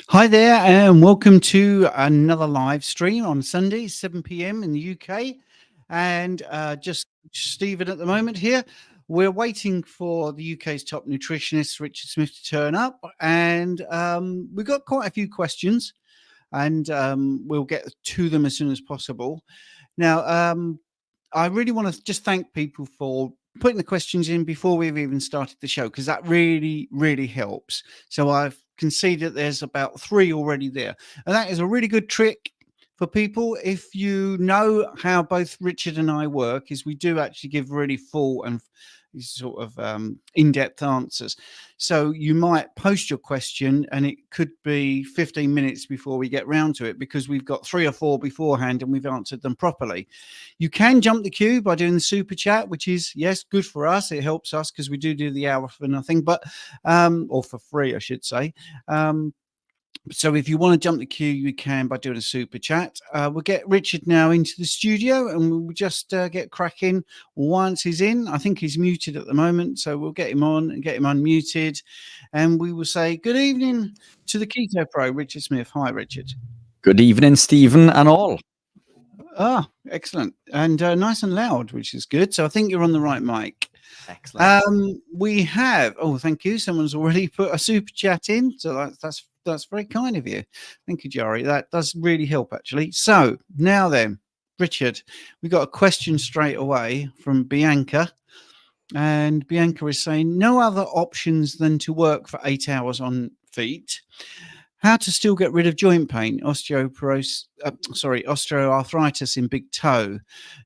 Hi there, and welcome to another live stream on Sunday, 7 p.m. in the UK. And just Stephen at the moment here. We're waiting for the UK's top nutritionist, Richard Smith, to turn up. And we've got quite a few questions, and we'll get to them as soon as possible. Now, I really want to just thank people for putting the questions in before we've even started the show, because that really, really helps. So I've conceded that there's about 3 already there. And that is a really good trick for people. If you know how both Richard and I work, is we do actually give really full and sort of in-depth answers. So you might post your question and it could be 15 minutes before we get round to it, because we've got 3 or 4 beforehand and we've answered them properly. You can jump the queue by doing the super chat, which is, yes, good for us. It helps us because we do the hour for nothing, but or for free, I should say. So if you want to jump the queue, you can by doing a super chat. We'll get Richard now into the studio and we'll just get cracking once he's in. I think he's muted at the moment, so we'll get him on and get him unmuted. And we will say good evening to the Keto Pro, Richard Smith. Hi, Richard. Good evening, Stephen and all. Ah, excellent. And nice and loud, which is good. So I think you're on the right mic. Excellent. We have, thank you. Someone's already put a super chat in. So that's very kind of you. Thank you, Jari. That does really help, actually. So now then, Richard, we got a question straight away from Bianca. And Bianca is saying, no other options than to work for 8 hours on feet. How to still get rid of joint pain, osteoarthritis in big toe.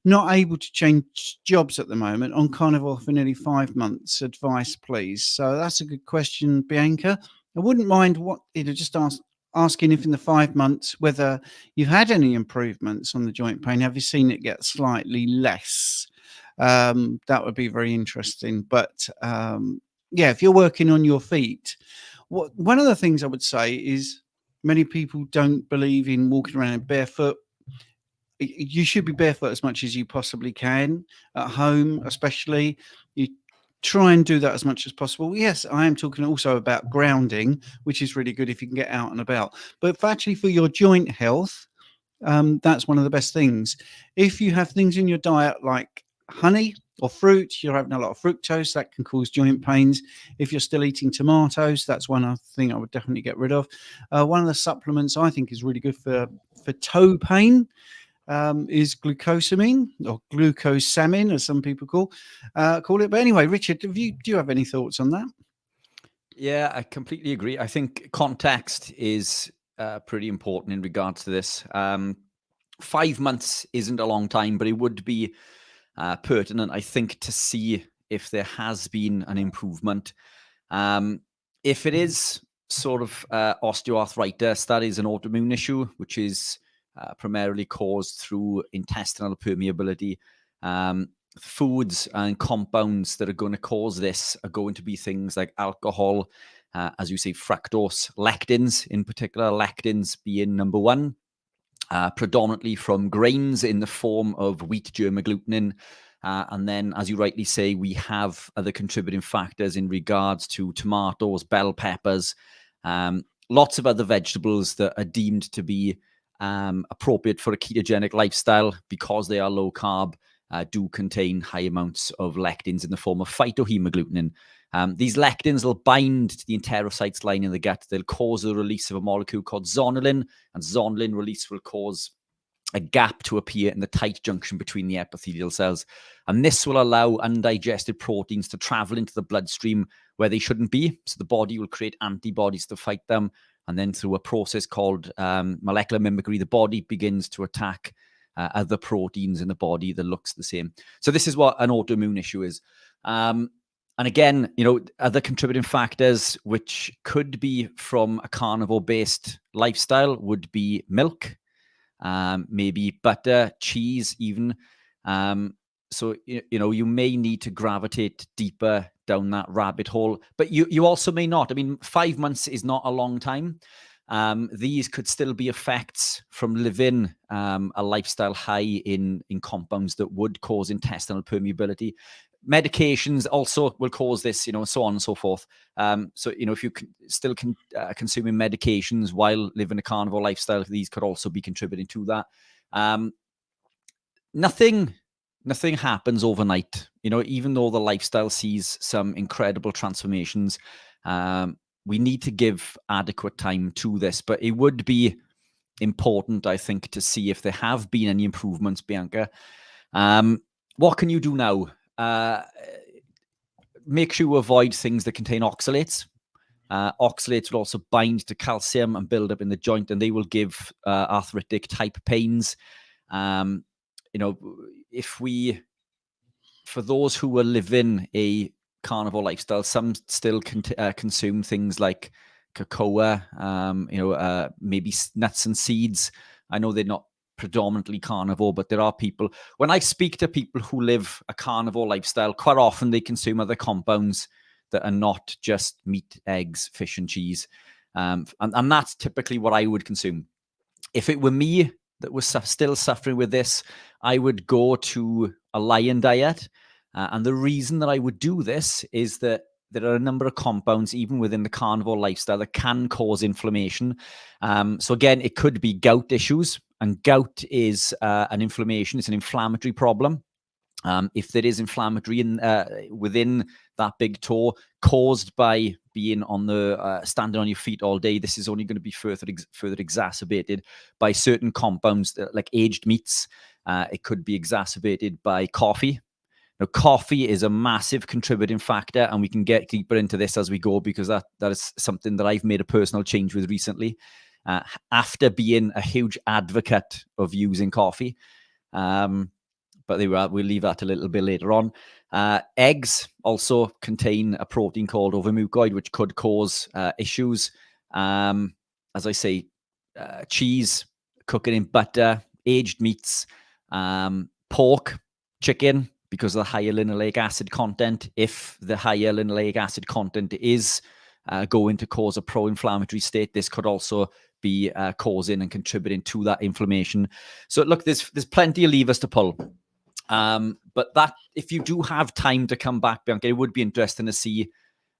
Not able to change jobs at the moment. On Carnivore for nearly 5 months. Advice, please. So that's a good question, Bianca. I wouldn't mind just asking if in the 5 months whether you've had any improvements on the joint pain. Have you seen it get slightly less? That would be very interesting. But yeah, if you're working on your feet. One of the things I would say is many people don't believe in walking around barefoot. You should be barefoot as much as you possibly can at home, especially. You try and do that as much as possible. Yes, I am talking also about grounding, which is really good if you can get out and about. But for your joint health, that's one of the best things. If you have things in your diet like honey or fruit, you're having a lot of fructose, that can cause joint pains. If you're still eating tomatoes, that's one thing I would definitely get rid of. One of the supplements I think is really good for toe pain is glucosamine, or glucosamine, as some people call it. But anyway, Richard, do you have any thoughts on that? Yeah, I completely agree. I think context is pretty important in regards to this. 5 months isn't a long time, but it would be pertinent, I think, to see if there has been an improvement. If it is sort of osteoarthritis, that is an autoimmune issue, which is primarily caused through intestinal permeability. Foods and compounds that are going to cause this are going to be things like alcohol, as you say, fructose, lectins in particular, lectins being number one, predominantly from grains in the form of wheat germ agglutinin. And then, as you rightly say, we have other contributing factors in regards to tomatoes, bell peppers, lots of other vegetables that are deemed to be appropriate for a ketogenic lifestyle because they are low carb, do contain high amounts of lectins in the form of phytohemagglutinin. These lectins will bind to the enterocytes lining in the gut. They'll cause the release of a molecule called zonulin, and zonulin release will cause a gap to appear in the tight junction between the epithelial cells. And this will allow undigested proteins to travel into the bloodstream where they shouldn't be. So the body will create antibodies to fight them. And then through a process called molecular mimicry, the body begins to attack other proteins in the body that looks the same. So this is what an autoimmune issue is. And again, other contributing factors, which could be from a carnivore-based lifestyle, would be milk, maybe butter, cheese even. So, you may need to gravitate deeper down that rabbit hole, but you also may not. I mean, 5 months is not a long time. These could still be effects from living a lifestyle high in compounds that would cause intestinal permeability. medications also will cause this, so on and so forth. So, if you still consuming medications while living a carnivore lifestyle, these could also be contributing to that. Nothing happens overnight. Even though the lifestyle sees some incredible transformations, we need to give adequate time to this. But it would be important, I think, to see if there have been any improvements, Bianca. What can you do now? Make sure you avoid things that contain oxalates. Oxalates will also bind to calcium and build up in the joint, and they will give arthritic type pains. For those who are living a carnivore lifestyle, some still consume things like cocoa, maybe nuts and seeds. I know they're not predominantly carnivore, but there are people. When I speak to people who live a carnivore lifestyle, quite often they consume other compounds that are not just meat, eggs, fish, and cheese. And that's typically what I would consume. If it were me that was still suffering with this, I would go to a lion diet. And the reason that I would do this is that there are a number of compounds, even within the carnivore lifestyle, that can cause inflammation. So again, it could be gout issues. And gout is an inflammation. It's an inflammatory problem. If there is inflammatory within that big toe caused by being on the standing on your feet all day, this is only going to be further exacerbated by certain compounds like aged meats. It could be exacerbated by coffee. Now, coffee is a massive contributing factor, and we can get deeper into this as we go, because that is something that I've made a personal change with recently, after being a huge advocate of using coffee. But we'll leave that a little bit later on. Eggs also contain a protein called overmucoid, which could cause issues. As I say, cheese, cooking in butter, aged meats, pork, chicken, because of the higher linoleic acid content. If the higher linoleic acid content is going to cause a pro-inflammatory state, this could also be causing and contributing to that inflammation. So look, there's plenty of levers to pull. But that, if you do have time to come back, Bianca, it would be interesting to see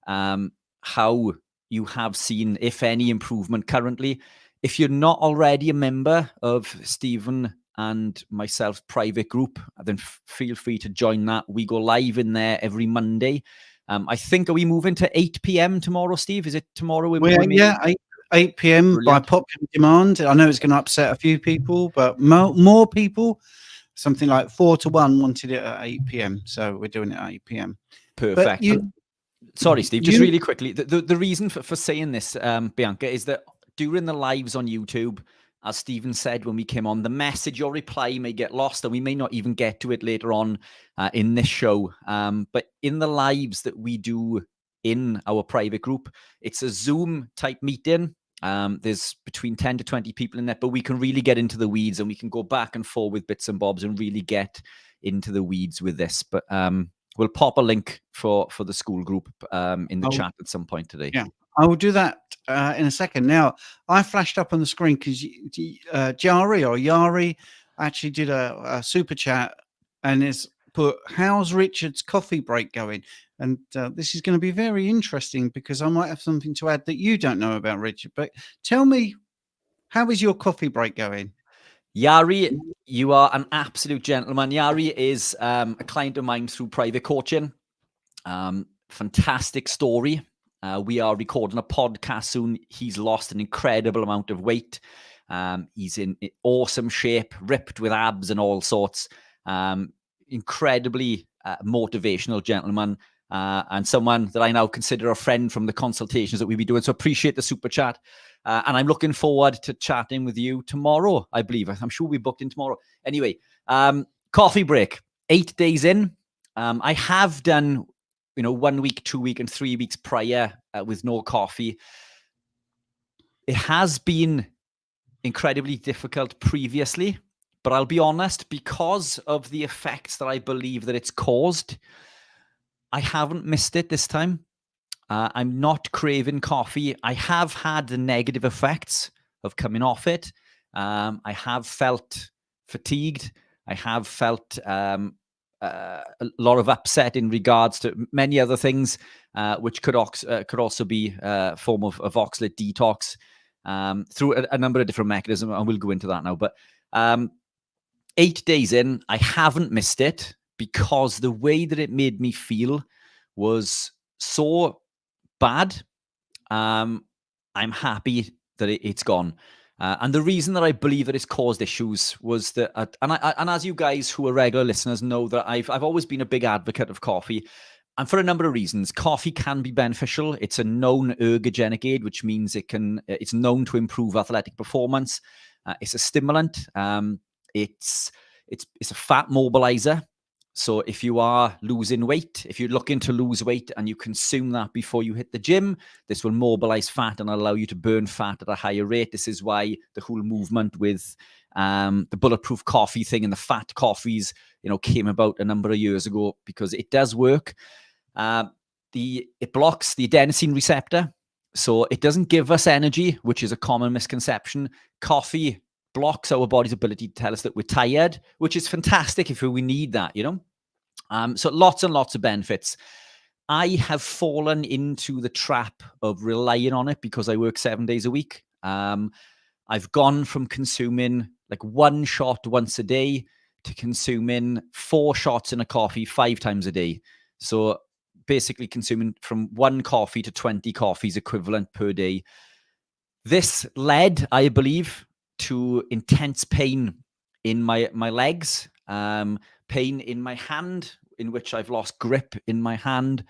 how you have seen, if any, improvement currently. If you're not already a member of Stephen and myself's private group, then feel free to join that. We go live in there every Monday. I think, are we moving to 8 p.m. tomorrow, Steve? Is it tomorrow? Yeah, 8 p.m. Brilliant. By popular demand. I know it's going to upset a few people, but more people, something like 4-1, wanted it at 8 p.m. So we're doing it at 8 p.m. Perfect. Sorry, Steve, just really quickly. The reason for saying this, Bianca, is that during the lives on YouTube, as Stephen said when we came on, the message or reply may get lost, and we may not even get to it later on in this show. But in the lives that we do in our private group, it's a Zoom type meeting. There's between 10 to 20 people in there, but we can really get into the weeds, and we can go back and forth with bits and bobs and really get into the weeds with this. But we'll pop a link for the school group in the chat at some point today. Yeah, I will do that in a second. Now, I flashed up on the screen because Yari actually did a super chat and is put, how's Richard's coffee break going? And this is going to be very interesting because I might have something to add that you don't know about Richard. But tell me, how is your coffee break going? Yari, you are an absolute gentleman. Yari is a client of mine through private coaching. Fantastic story. We are recording a podcast soon. He's lost an incredible amount of weight. He's in awesome shape, ripped with abs and all sorts. Incredibly motivational gentleman, and someone that I now consider a friend from the consultations that we'll be doing. So appreciate the super chat. And I'm looking forward to chatting with you tomorrow, I believe. I'm sure we booked in tomorrow. Anyway, coffee break, 8 days in. I have done 1 week, 2 week, and 3 weeks prior with no coffee. It has been incredibly difficult previously, but I'll be honest, because of the effects that I believe that it's caused, I haven't missed it this time. I'm not craving coffee. I have had the negative effects of coming off it. I have felt fatigued. I have felt a lot of upset in regards to many other things, which could also be a form of oxalate detox through a number of different mechanisms, and we'll go into that now. But 8 days in, I haven't missed it because the way that it made me feel was so bad. I'm happy that it's gone. And the reason that I believe that it's caused issues was that, and as you guys who are regular listeners know, that I've always been a big advocate of coffee, and for a number of reasons. Coffee can be beneficial. It's a known ergogenic aid, which means it's known to improve athletic performance. It's a stimulant. It's a fat mobilizer. So if you are losing weight, if you're looking to lose weight and you consume that before you hit the gym, this will mobilize fat and allow you to burn fat at a higher rate. This is why the whole movement with the bulletproof coffee thing and the fat coffees, came about a number of years ago, because it does work. It blocks the adenosine receptor, so it doesn't give us energy, which is a common misconception. Coffee blocks our body's ability to tell us that we're tired, which is fantastic if we need that, So lots and lots of benefits. I have fallen into the trap of relying on it because I work 7 days a week. I've gone from consuming like one shot once a day to consuming 4 shots in a coffee 5 times a day. So basically consuming from 1 coffee to 20 coffees equivalent per day. This led, I believe, to intense pain in my legs, pain in my hand, in which I've lost grip in my hand,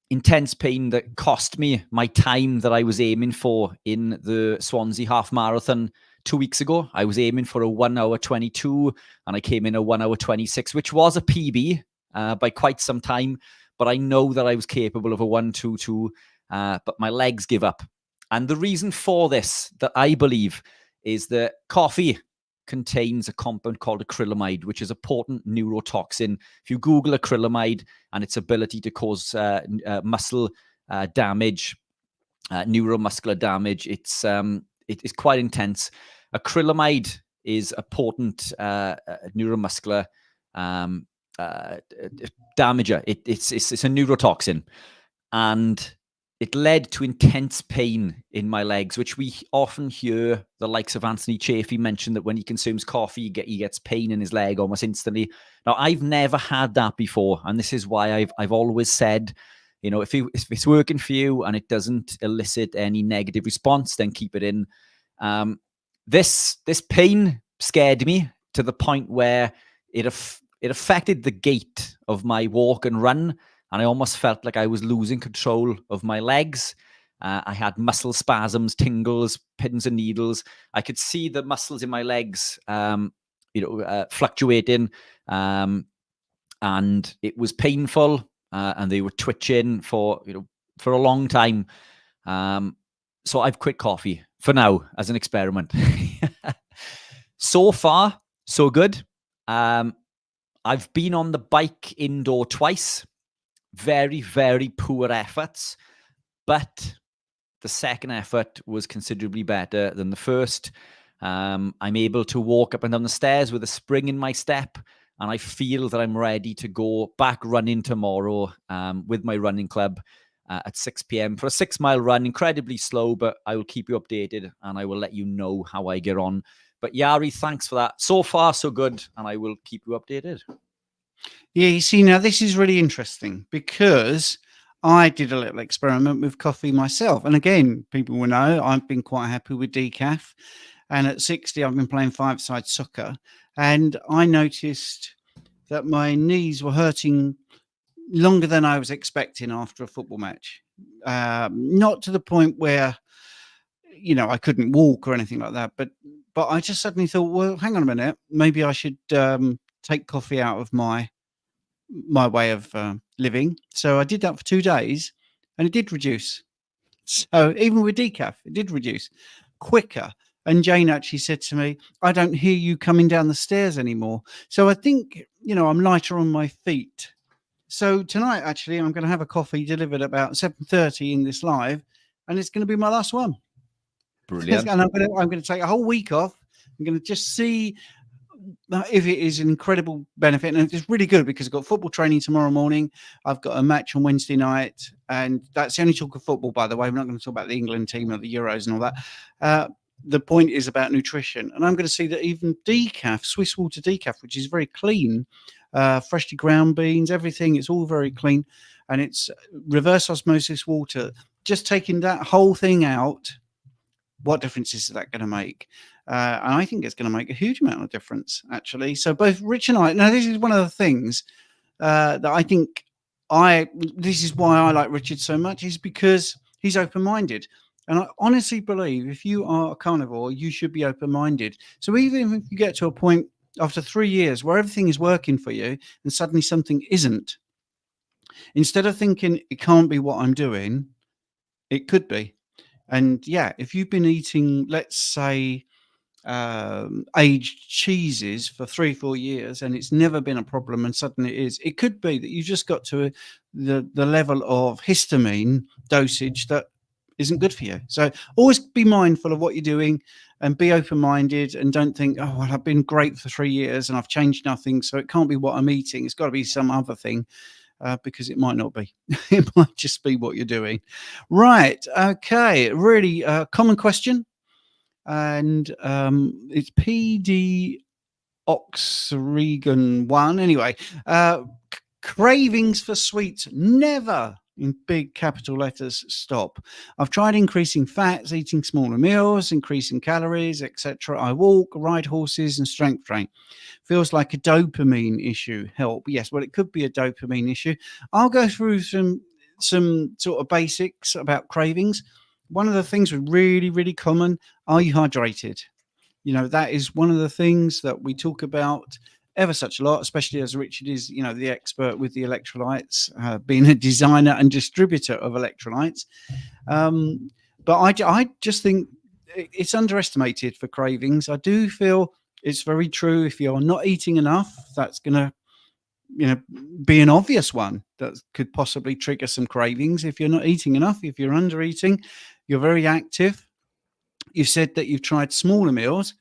intense pain that cost me my time that I was aiming for in the Swansea half marathon 2 weeks ago. I was aiming for a 1 hour 22 and I came in a 1 hour 26, which was a PB by quite some time, but I know that I was capable of a 1:22, but my legs give up. And the reason for this, that I believe, is that coffee contains a compound called acrylamide, which is a potent neurotoxin. If you Google acrylamide and its ability to cause muscle damage, neuromuscular damage, it is quite intense. Acrylamide is a potent neuromuscular damager. It's a neurotoxin, and it led to intense pain in my legs, which we often hear the likes of Anthony Chaffee mention, that when he consumes coffee, he gets pain in his leg almost instantly. Now, I've never had that before, and this is why I've always said, if it's working for you and it doesn't elicit any negative response, then keep it in. This pain scared me to the point where it affected the gait of my walk and run. And I almost felt like I was losing control of my legs. I had muscle spasms, tingles, pins and needles. I could see the muscles in my legs, fluctuating, and it was painful. And they were twitching for a long time. So I've quit coffee for now as an experiment. So far, so good. I've been on the bike indoor twice. Very, very poor efforts, but the second effort was considerably better than the first. I'm able to walk up and down the stairs with a spring in my step, and I feel that I'm ready to go back running tomorrow with my running club at 6 p.m. for a 6-mile run. Incredibly slow, but I will keep you updated and I will let you know how I get on. But Yari, thanks for that. So far, so good, and I will keep you updated. Yeah, you see, now this is really interesting because I did a little experiment with coffee myself. And again, people will know I've been quite happy with decaf. And at 60, I've been playing 5-side soccer. And I noticed that my knees were hurting longer than I was expecting after a football match. Not to the point where, I couldn't walk or anything like that. But I just suddenly thought, well, hang on a minute. Maybe I should take coffee out of my way of living. So I did that for 2 days and it did reduce. So even with decaf, it did reduce quicker. And Jane actually said to me, I don't hear you coming down the stairs anymore. So I think, I'm lighter on my feet. So tonight, actually, I'm going to have a coffee delivered about 7:30 in this live, and it's going to be my last one. Brilliant. And I'm going to take a whole week off. I'm going to just see if it is an incredible benefit, and it's really good because I've got football training tomorrow morning. I've got a match on Wednesday night, and that's the only talk of football, by the way. We're not going to talk about the England team or the Euros and all that. The point is about nutrition, and I'm going to see that even decaf, Swiss water decaf, which is very clean, freshly ground beans, everything, it's all very clean, and it's reverse osmosis water. Just taking that whole thing out, what difference is that going to make? And I think it's going to make a huge amount of difference, actually. So both Rich and I, now this is one of the things that I think this is why I like Richard so much, is because he's open-minded. And I honestly believe if you are a carnivore, you should be open-minded. So even if you get to a point after 3 years where everything is working for you and suddenly something isn't, instead of thinking it can't be what I'm doing, it could be. And yeah, if you've been eating, let's say, aged cheeses for 3-4 years and it's never been a problem, and suddenly it is, it could be that you just got to the level of histamine dosage that isn't good for you. So always be mindful of what you're doing and be open-minded, and don't think, oh well, I've been great for 3 years and I've changed nothing, so it can't be what I'm eating, it's got to be some other thing. Because it might not be. It might just be what you're doing. Right. Okay. Really common question. And it's PD Oxregan 1. Anyway, cravings for sweets never, in big capital letters, stop. I've tried increasing fats, eating smaller meals, increasing calories, etc. I walk, ride horses, and strength train. Feels like a dopamine issue. Help. Yes, well, it could be a dopamine issue. I'll go through some sort of basics about cravings. One of the things was really, really common. Are you hydrated? You know, that is one of the things that we talk about ever such a lot, especially as Richard is, you know, the expert with the electrolytes, being a designer and distributor of electrolytes. But I just think it's underestimated for cravings. I do feel it's very true. If you're not eating enough, that's going to, you know, be an obvious one that could possibly trigger some cravings. If you're not eating enough, if you're under eating, you're very active. You've said that you've tried smaller meals.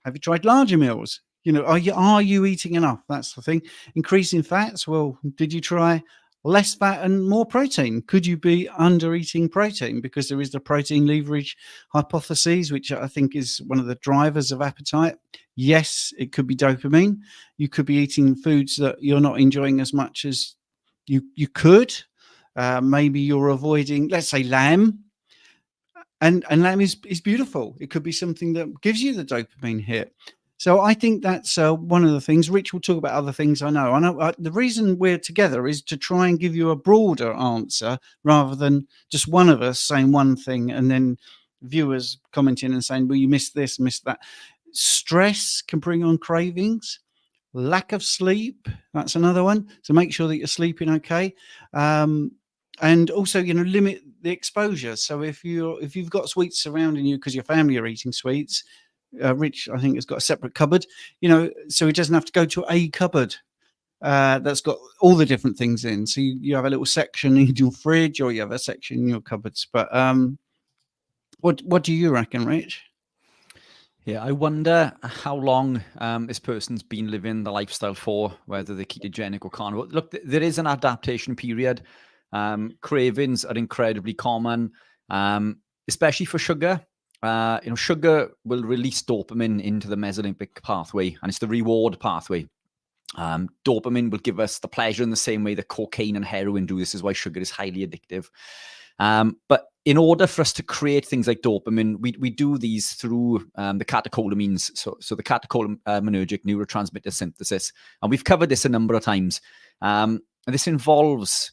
Have you tried larger meals? You know, are you eating enough? That's the thing. Increasing fats. Well, did you try less fat and more protein? Could you be under eating protein? Because there is the protein leverage hypothesis, which I think is one of the drivers of appetite. Yes, it could be dopamine. You could be eating foods that you're not enjoying as much as you could. Maybe you're avoiding, let's say, lamb. And lamb is beautiful. It could be something that gives you the dopamine hit. So I think that's one of the things. Rich will talk about other things. I know. The reason we're together is to try and give you a broader answer rather than just one of us saying one thing and then viewers commenting and saying, well, you missed this, missed that. Stress can bring on cravings. Lack of sleep, that's another one. So make sure that you're sleeping okay. And also, you know, limit the exposure. So if you've got sweets surrounding you because your family are eating sweets, Rich, I think, has got a separate cupboard, you know, so he doesn't have to go to a cupboard that's got all the different things in. So you have a little section in your fridge, or you have a section in your cupboards. But what do you reckon, Rich? Yeah, I wonder how long this person's been living the lifestyle for, whether they're ketogenic or carnivore. Look, there is an adaptation period. Cravings are incredibly common, especially for sugar. You know, sugar will release dopamine into the mesolimbic pathway, and it's the reward pathway. Dopamine will give us the pleasure in the same way that cocaine and heroin do. This is why sugar is highly addictive. But in order for us to create things like dopamine, we do these through the catecholamines, so the catecholaminergic neurotransmitter synthesis. And we've covered this a number of times. And this involves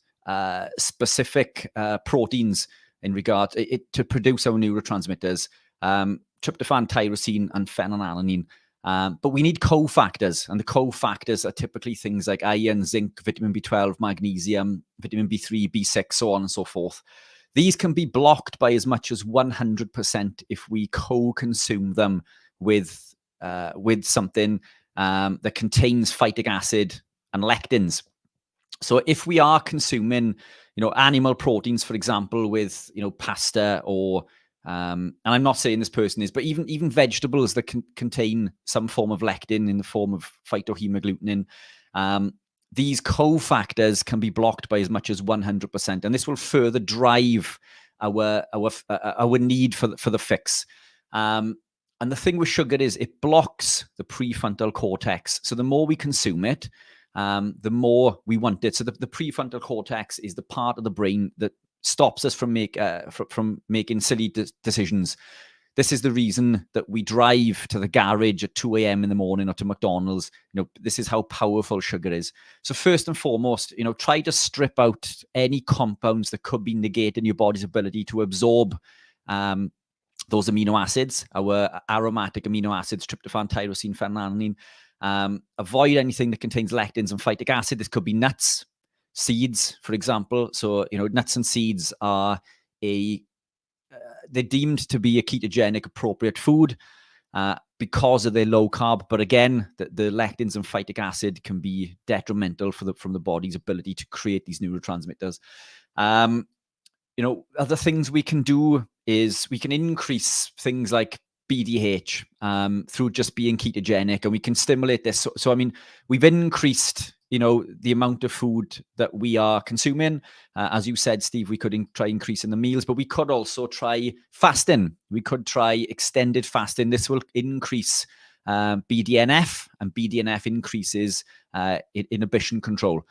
specific proteins in regard to produce our neurotransmitters, tryptophan, tyrosine, and phenylalanine. But we need cofactors, and the cofactors are typically things like iron, zinc, vitamin B12, magnesium, vitamin B3, B6, so on and so forth. These can be blocked by as much as 100% if we co-consume them with something that contains phytic acid and lectins. So if we are consuming, you know, animal proteins, for example, with, you know, pasta or And I'm not saying this person is, but even vegetables that contain some form of lectin in the form of phytohemagglutinin, these cofactors can be blocked by as much as 100%, and this will further drive our need for the fix. And the thing with sugar is it blocks the prefrontal cortex. So the more we consume it, the more we want it. So the prefrontal cortex is the part of the brain that stops us from making silly decisions. This is the reason that we drive to the garage at 2 a.m. in the morning or to McDonald's. This is how powerful sugar is. So first and foremost, try to strip out any compounds that could be negating your body's ability to absorb those amino acids, our aromatic amino acids, tryptophan, tyrosine, phenylalanine. Avoid anything that contains lectins and phytic acid. This could be nuts, seeds, for example. So, nuts and seeds are they're deemed to be a ketogenic appropriate food because of their low carb. But again, the lectins and phytic acid can be detrimental from the body's ability to create these neurotransmitters. Other things we can do is we can increase things like BDH through just being ketogenic, and we can stimulate this. So I mean, we've increased, the amount of food that we are consuming. As you said, Steve, we could try increasing the meals, but we could also try fasting. We could try extended fasting. This will increase BDNF, and BDNF increases inhibition control.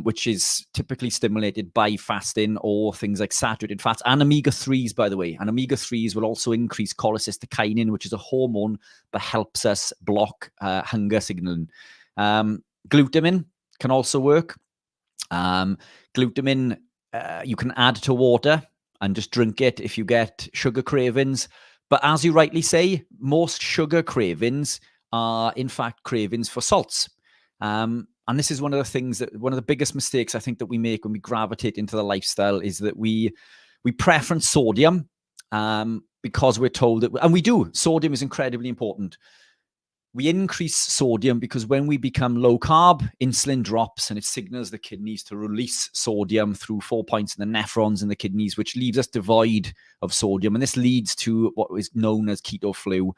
Which is typically stimulated by fasting or things like saturated fats and omega-3s, by the way. And omega-3s will also increase cholecystokinin, which is a hormone that helps us block hunger signaling. Glutamine can also work. Glutamine, you can add to water and just drink it if you get sugar cravings. But as you rightly say, most sugar cravings are, in fact, cravings for salts. And this is one of the biggest mistakes I think that we make when we gravitate into the lifestyle is that we preference sodium because we're told that, and we do. Sodium is incredibly important. We increase sodium because when we become low carb, insulin drops and it signals the kidneys to release sodium through 4 points in the nephrons in the kidneys, which leaves us devoid of sodium. And this leads to what is known as keto flu,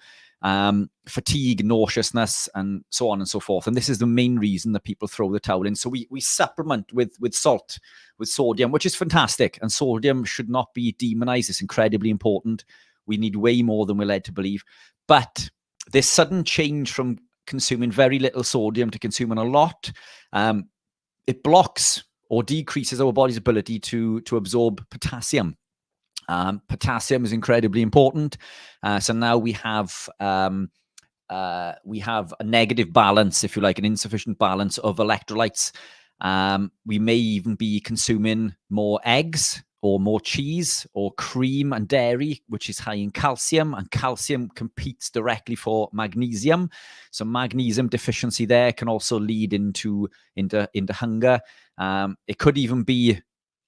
fatigue, nauseousness, and so on and so forth. And this is the main reason that people throw the towel in. So we supplement with salt, with sodium, which is fantastic. And sodium should not be demonized. It's incredibly important. We need way more than we're led to believe. But this sudden change from consuming very little sodium to consuming a lot, it blocks or decreases our body's ability to absorb potassium. Potassium is incredibly important. So now we have a negative balance, if you like, an insufficient balance of electrolytes. We may even be consuming more eggs or more cheese or cream and dairy, which is high in calcium, and calcium competes directly for magnesium. So magnesium deficiency there can also lead into hunger. It could even be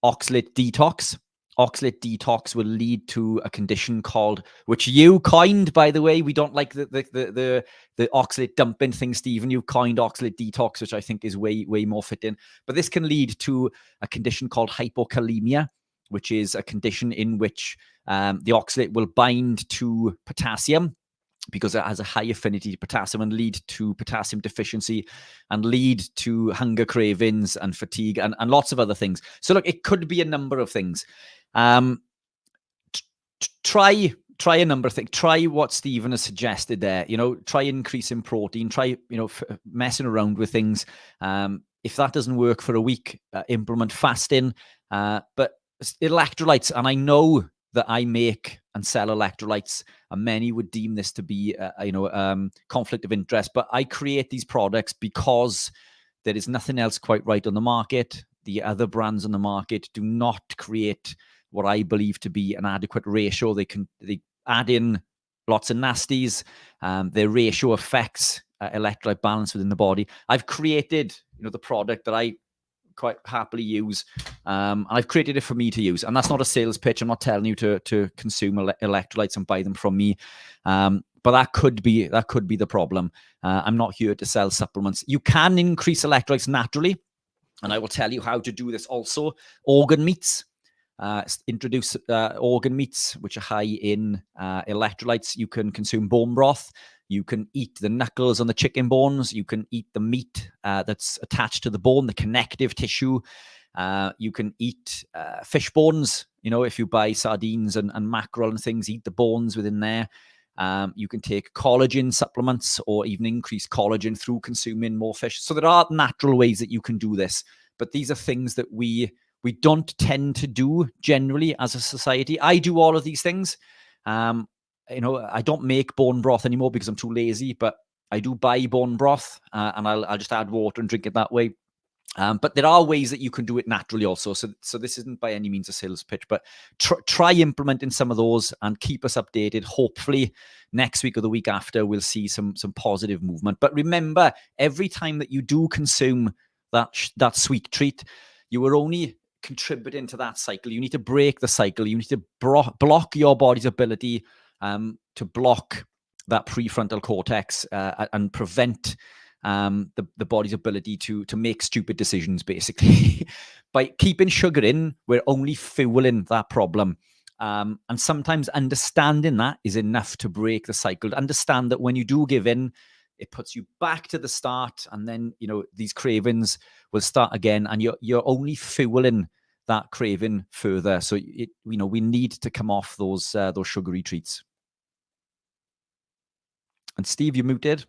oxalate detox. Oxalate detox will lead to a condition called, which you coined, by the way. We don't like the oxalate dumping thing, Stephen. You coined oxalate detox, which I think is way more fitting. But this can lead to a condition called hypokalemia, which is a condition in which the oxalate will bind to potassium because it has a high affinity to potassium and lead to potassium deficiency and lead to hunger cravings and fatigue and lots of other things. So look, it could be a number of things. Try a number of things. Try what Stephen has suggested there. Try increasing protein. Try messing around with things. If that doesn't work for a week, implement fasting. But electrolytes, and I know that I make and sell electrolytes, and many would deem this to be conflict of interest. But I create these products because there is nothing else quite right on the market. The other brands on the market do not create what I believe to be an adequate ratio. They add in lots of nasties. Their ratio affects electrolyte balance within the body. I've created, the product that I quite happily use. And I've created it for me to use. And that's not a sales pitch. I'm not telling you to consume electrolytes and buy them from me. But that could be the problem. I'm not here to sell supplements. You can increase electrolytes naturally. And I will tell you how to do this also. Organ meats. introduce organ meats, which are high in electrolytes. You can consume bone broth. You can eat the knuckles on the chicken bones. You can eat the meat that's attached to the bone, the connective tissue. You can eat fish bones. If you buy sardines and mackerel and things, eat the bones within there. You can take collagen supplements or even increase collagen through consuming more fish. So there are natural ways that you can do this, but these are things that we don't tend to do generally as a society. I do all of these things. I don't make bone broth anymore because I'm too lazy, but I do buy bone broth and I'll just add water and drink it that way. But there are ways that you can do it naturally also. So this isn't by any means a sales pitch, but try implementing some of those and keep us updated. Hopefully next week or the week after, we'll see some positive movement. But remember, every time that you do consume that sweet treat, you are only contributing to that cycle. You need to break the cycle. You need to block your body's ability to block that prefrontal cortex and prevent the body's ability to make stupid decisions, basically. By keeping sugar in, we're only fueling that problem. And sometimes understanding that is enough to break the cycle. Understand that when you do give in, it puts you back to the start, and then these cravings will start again, and you're only fueling that craving further. So we need to come off those sugary treats. And Steve, you're muted.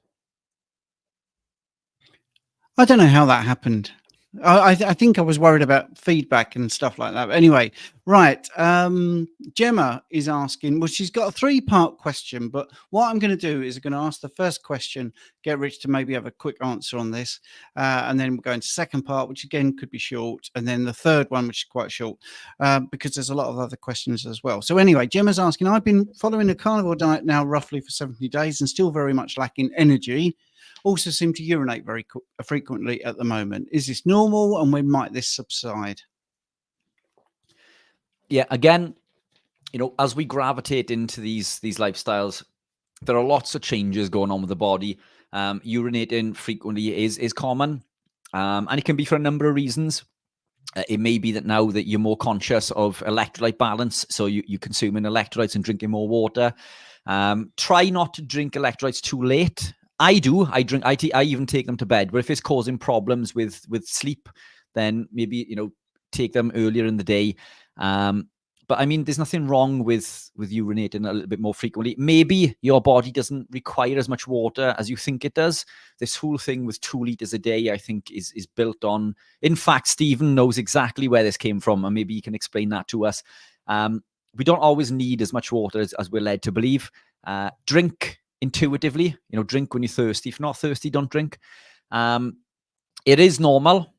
I don't know how that happened. I think I was worried about feedback and stuff like that. But anyway, right. Gemma is asking, well, she's got a 3-part question, but what I'm going to do is I'm going to ask the first question, get Rich to maybe have a quick answer on this, and then we'll go into the second part, which again could be short, and then the third one, which is quite short, because there's a lot of other questions as well. So anyway, Gemma's asking, I've been following a carnivore diet now roughly for 70 days and still very much lacking energy. Also seem to urinate very frequently at the moment. Is this normal, and when might this subside? Yeah, again, as we gravitate into these lifestyles, there are lots of changes going on with the body. Urinating frequently is common, and it can be for a number of reasons. It may be that now that you're more conscious of electrolyte balance, so you're consuming electrolytes and drinking more water. Try not to drink electrolytes too late. I do. I even take them to bed. But if it's causing problems with sleep, then maybe take them earlier in the day. But I mean, there's nothing wrong with urinating a little bit more frequently. Maybe your body doesn't require as much water as you think it does. This whole thing with 2 liters a day, I think, is built on. In fact, Stephen knows exactly where this came from, and maybe he can explain that to us. We don't always need as much water as we're led to believe. Drink intuitively, drink when you're thirsty. If you're not thirsty, don't drink. It is normal.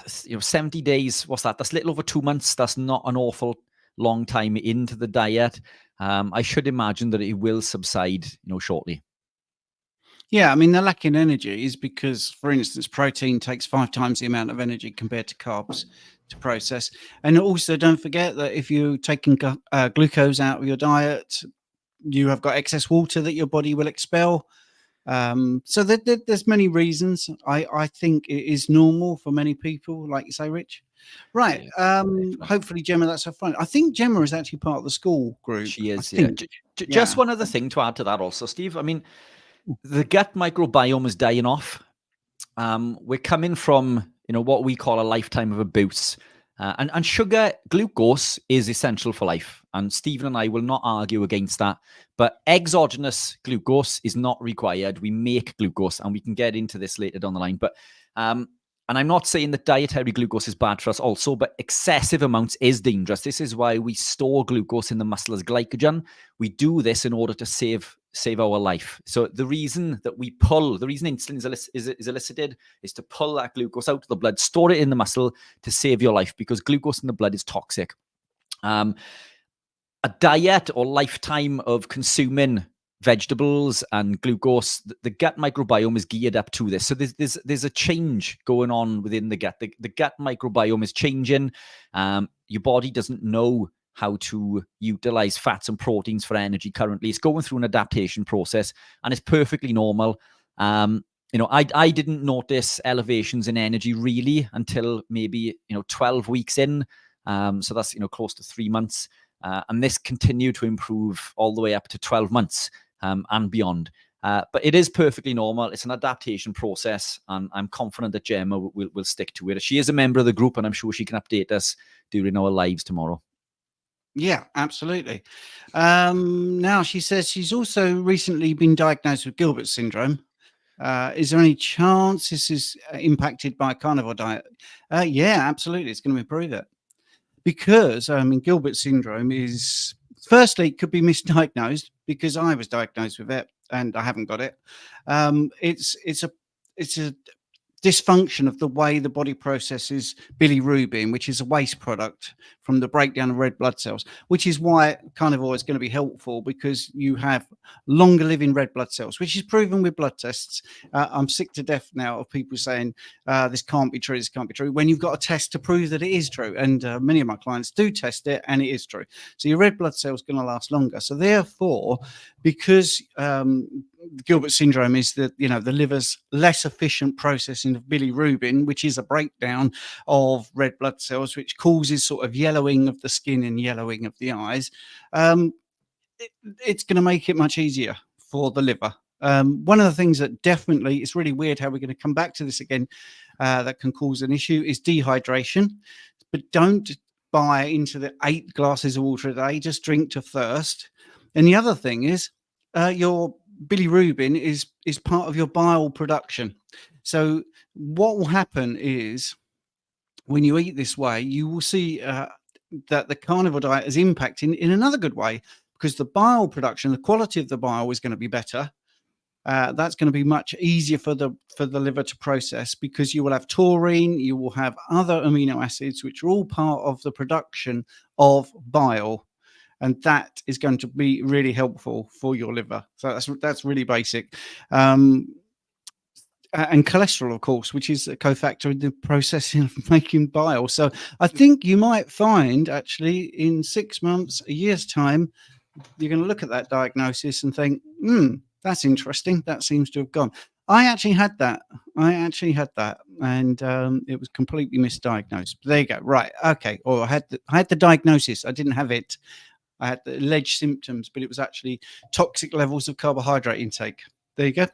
70 days, what's that? That's a little over 2 months. That's not an awful long time into the diet. I should imagine that it will subside, shortly. Yeah, I mean, the lack in energy is because, for instance, protein takes 5 times the amount of energy compared to carbs to process. And also, don't forget that if you're taking glucose out of your diet, you have got excess water that your body will expel. So there's many reasons. I think it is normal for many people, like you say, Rich. Right. Yeah. Hopefully, Gemma, that's her phone. I think Gemma is actually part of the school group. She is, yeah. Just one other thing to add to that also, Steve. I mean, the gut microbiome is dying off. We're coming from, what we call a lifetime of abuse. And sugar, glucose is essential for life. And Stephen and I will not argue against that. But exogenous glucose is not required. We make glucose, and we can get into this later down the line. But and I'm not saying that dietary glucose is bad for us also, but excessive amounts is dangerous. This is why we store glucose in the muscle as glycogen. We do this in order to save our life. So the reason insulin is elicited is to pull that glucose out of the blood, store it in the muscle to save your life, because glucose in the blood is toxic. A diet or lifetime of consuming vegetables and glucose, the gut microbiome is geared up to this. So there's a change going on within the gut. The gut microbiome is changing. Your body doesn't know how to utilize fats and proteins for energy currently. It's going through an adaptation process, and it's perfectly normal. I didn't notice elevations in energy really until maybe 12 weeks in. So that's, close to 3 months. And this continued to improve all the way up to 12 months and beyond. But it is perfectly normal. It's an adaptation process, and I'm confident that Gemma will stick to it. She is a member of the group, and I'm sure she can update us during our lives tomorrow. Yeah, absolutely. Now, she says she's also recently been diagnosed with Gilbert syndrome. Is there any chance this is impacted by a carnivore diet? Yeah, absolutely. It's going to improve it. Because Gilbert syndrome is, firstly, it could be misdiagnosed, because I was diagnosed with it and I haven't got it. It's a dysfunction of the way the body processes bilirubin, which is a waste product from the breakdown of red blood cells, which is why carnivore is going to be helpful, because you have longer living red blood cells, which is proven with blood tests. I'm sick to death now of people saying this can't be true, this can't be true, when you've got a test to prove that it is true. And many of my clients do test it, and it is true. So your red blood cell is going to last longer. So therefore, because Gilbert syndrome is the liver's less efficient processing of bilirubin, which is a breakdown of red blood cells, which causes sort of yellowing of the skin and yellowing of the eyes. It's going to make it much easier for the liver. One of the things that definitely, it's really weird how we're going to come back to this again, that can cause an issue is dehydration. But don't buy into the 8 glasses of water a day. Just drink to thirst. And the other thing is your bilirubin is part of your bile production. So what will happen is, when you eat this way, you will see that the carnivore diet is impacting in another good way, because the bile production, the quality of the bile is going to be better. That's going to be much easier for the liver to process, because you will have taurine, you will have other amino acids, which are all part of the production of bile. And that is going to be really helpful for your liver. So that's really basic. And cholesterol, of course, which is a cofactor in the processing of making bile. So I think you might find, actually, in 6 months, a year's time, you're going to look at that diagnosis and think, that's interesting. That seems to have gone. I actually had that. And it was completely misdiagnosed. But there you go. Right. Okay. Or I had the diagnosis. I didn't have it. I had the alleged symptoms, but it was actually toxic levels of carbohydrate intake. There you go.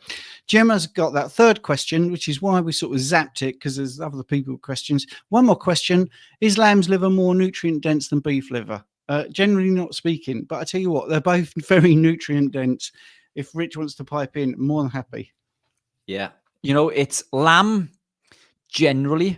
Gemma's got that third question, which is why we sort of zapped it, because there's other people with questions. One more question. Is lamb's liver more nutrient dense than beef liver? Generally not speaking, but I tell you what, they're both very nutrient dense. If Rich wants to pipe in, more than happy. Yeah. It's lamb generally,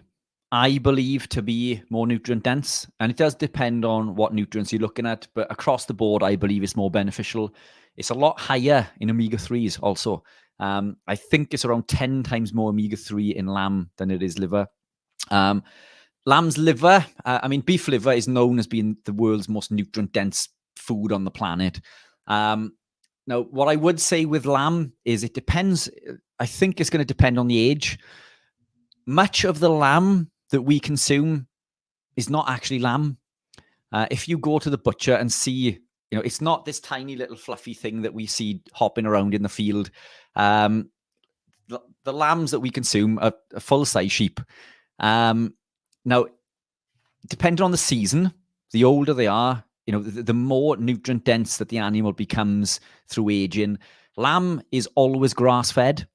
I believe, to be more nutrient dense, and it does depend on what nutrients you're looking at, but across the board, I believe it's more beneficial. It's a lot higher in omega-3s also. I think it's around 10 times more omega-3 in lamb than it is liver. Lamb's liver, beef liver is known as being the world's most nutrient dense food on the planet. Now, what I would say with lamb is it depends. I think it's going to depend on the age. Much of the lamb that we consume is not actually lamb. If you go to the butcher and see, it's not this tiny little fluffy thing that we see hopping around in the field. The lambs that we consume are full-size sheep. Now, depending on the season, the older they are, the more nutrient dense that the animal becomes through aging. Lamb is always grass-fed.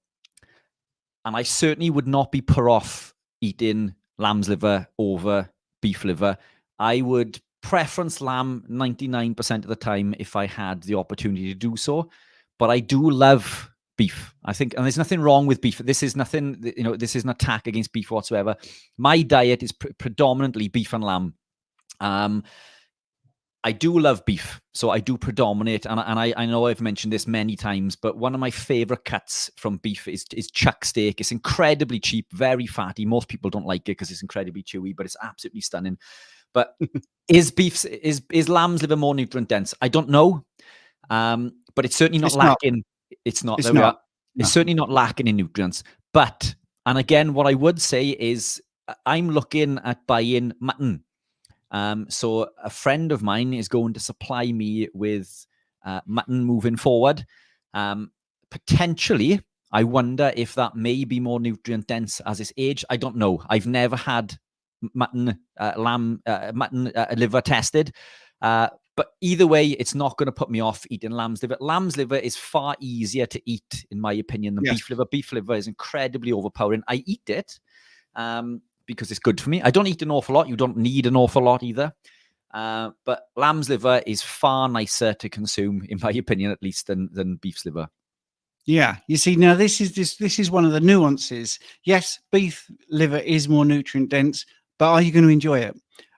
And I certainly would not be put off eating lamb's liver over beef liver. I would preference lamb 99% of the time if I had the opportunity to do so. But I do love beef, I think. And there's nothing wrong with beef. This is nothing, this is an attack against beef whatsoever. My diet is predominantly beef and lamb. I do love beef, so I do predominate, and I know I've mentioned this many times, but one of my favorite cuts from beef is chuck steak. It's incredibly cheap, very fatty. Most people don't like it because it's incredibly chewy, but it's absolutely stunning. But is lamb's liver more nutrient dense? I don't know, but it's certainly not lacking. It's not. There we are. It's certainly not lacking in nutrients. But, and again, what I would say is I'm looking at buying mutton. So a friend of mine is going to supply me with mutton moving forward. Potentially, I wonder if that may be more nutrient dense as it's aged. I don't know. I've never had mutton, mutton liver tested. But either way, it's not going to put me off eating lamb's liver. Lamb's liver is far easier to eat, in my opinion, than Yes. beef liver. Beef liver is incredibly overpowering. I eat it because it's good for me. I don't eat an awful lot. You don't need an awful lot either. But lamb's liver is far nicer to consume, in my opinion, at least, than beef's liver. Yeah, you see, now this is one of the nuances. Yes, beef liver is more nutrient dense, but are you going to enjoy it?